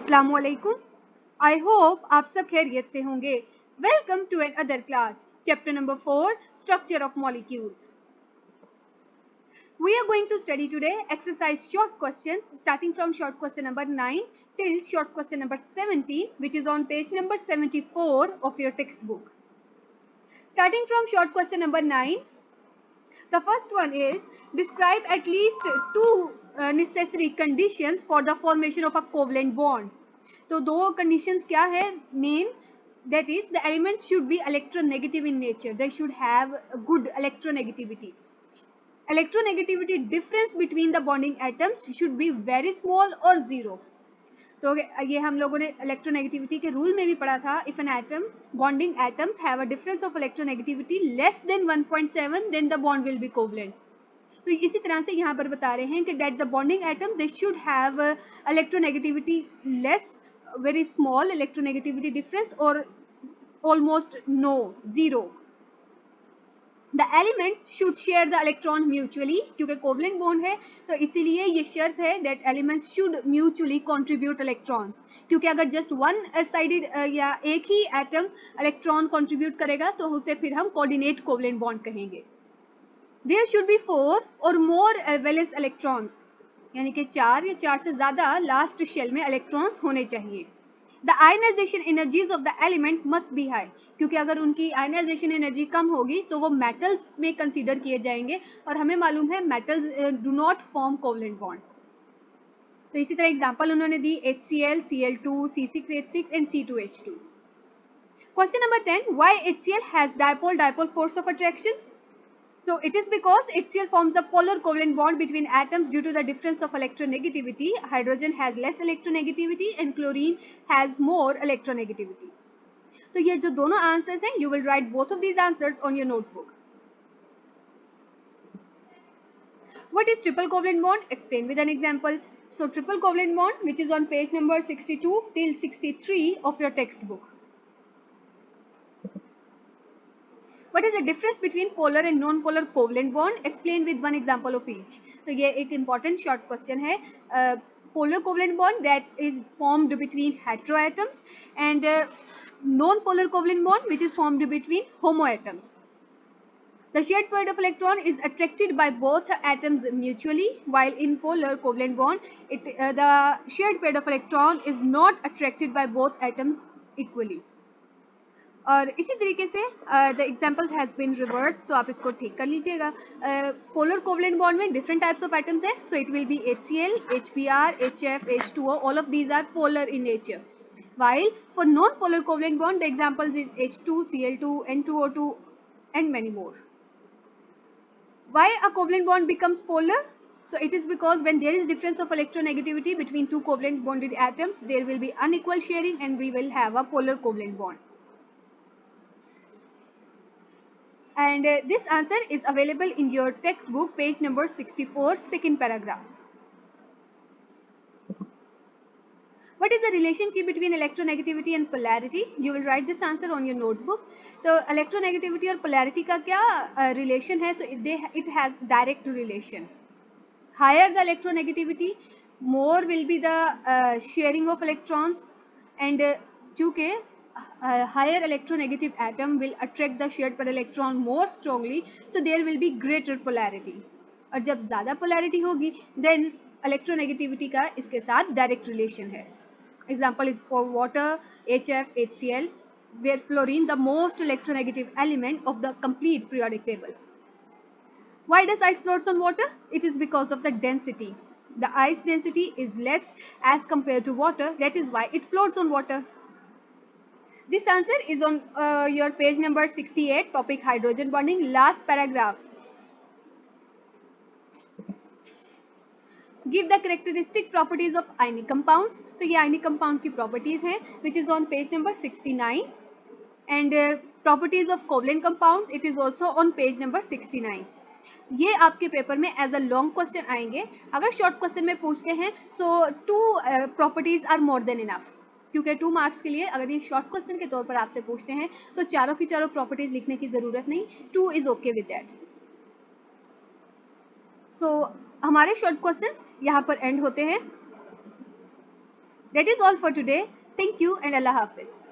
अस्सलामुअलैकुम। I hope आप सब खैरियत से होंगे। Welcome to another class, chapter number 4, structure of molecules. We are going to study today exercise short questions starting from short question number 9 till short question number 17, which is on page number 74 of your textbook. Starting from short question number 9, the first one is describe at least two necessary conditions for the formation of a covalent bond. तो दो conditions क्या है main, that is the elements should be electronegative in nature, they should have good electronegativity. Electronegativity difference between the bonding atoms should be very small or zero. तो ये हम लोगों ने electronegativity के रूल में भी पढ़ा था. If an atom bonding atoms have a difference of electronegativity less than 1.7 then the bond will be covalent. तो इसी तरह से यहाँ पर बता रहे हैं कि that the bonding atoms they should have electronegativity less, very small electronegativity difference or almost no, zero. The elements should share the electron mutually. क्योंकि कोवलेंट बॉन्ड है तो इसीलिए ये शर्त है that elements should mutually contribute electrons. क्योंकि अगर just one sided या एक ही एटम इलेक्ट्रॉन contribute करेगा तो उसे फिर हम coordinate covalent bond कहेंगे. There should be 4 or more valence electrons, यानी कि 4 या 4 से ज़्यादा लास्ट शेल में इलेक्ट्रॉन्स होने चाहिए. The ionization energies of the element must be high, क्योंकि अगर उनकी ionization energy कम होगी तो वो metals में consider किए जाएंगे और हमें मालूम है metals do not form covalent bond. तो इसी तरह एग्जाम्पल उन्होंने दी HCl, Cl2, C6H6 and C2H2. Question number 10. Why HCl has dipole-dipole force of attraction? So it is because HCl forms a polar covalent bond between atoms due to the difference of electronegativity. Hydrogen has less electronegativity and chlorine has more electronegativity. तो ये जो दोनों answers हैं, you will write both of these answers on your notebook. What is triple covalent bond? Explain with an example. So triple covalent bond, which is on page number 62 till 63 of your textbook. What is the difference between polar and non-polar covalent bond? Explain with one example of each. तो ये एक important short question है. Polar covalent bond that is formed between heteroatoms and non-polar covalent bond which is formed between homoatoms. The shared pair of electron is attracted by both atoms mutually, while in polar covalent bond, the shared pair of electron is not attracted by both atoms equally. और इसी तरीके से the examples has been reverse, तो आप इसको ठीक कर लीजिएगा. पोलर कोवलेंट बॉन्ड में डिफरेंट टाइप्स ऑफ एटम्स हैं. So it will be HCl, HBr, HF, H2O. All of these are polar in nature. While for non-polar covalent bond, the examples is H2, Cl2, N2O2 and many more. Why a covalent bond becomes polar? So it is because when there is difference of electronegativity between two covalent bonded atoms, there will be unequal sharing and we will have a polar covalent bond. And this answer is available in your textbook, page number 64, second paragraph. What is the relationship between electronegativity and polarity? You will write this answer on your notebook. So electronegativity और polarity का क्या relation है? So it has direct relation. Higher the electronegativity, more will be the sharing of electrons, and चूँकि higher electronegative atom will attract the shared pair electron more strongly, so there will be greater polarity. और जब ज़्यादा polarity होगी, then electronegativity का इसके साथ direct relation है. Example is for water, HF, HCl, where fluorine the most electronegative element of the complete periodic table. Why does ice floats on water? It is because of the density. The ice density is less as compared to water. That is why it floats on water. This answer is on your page number 68, topic hydrogen bonding, last paragraph. Give the characteristic properties of ionic compounds. तो ये ionic compound की properties हैं, which is on page number 69. And properties of covalent compounds, it is also on page number 69. ये आपके paper में as a long question आएंगे. अगर short question में पूछते हैं so 2 properties are more than enough, क्योंकि 2 मार्क्स के लिए अगर ये शॉर्ट क्वेश्चन के तौर पर आपसे पूछते हैं तो चारों की चारों प्रॉपर्टीज लिखने की जरूरत नहीं. 2 इज ओके विद दैट. सो हमारे शॉर्ट क्वेश्चंस यहाँ पर एंड होते हैं. That is all for today. Thank you and Allah Hafiz.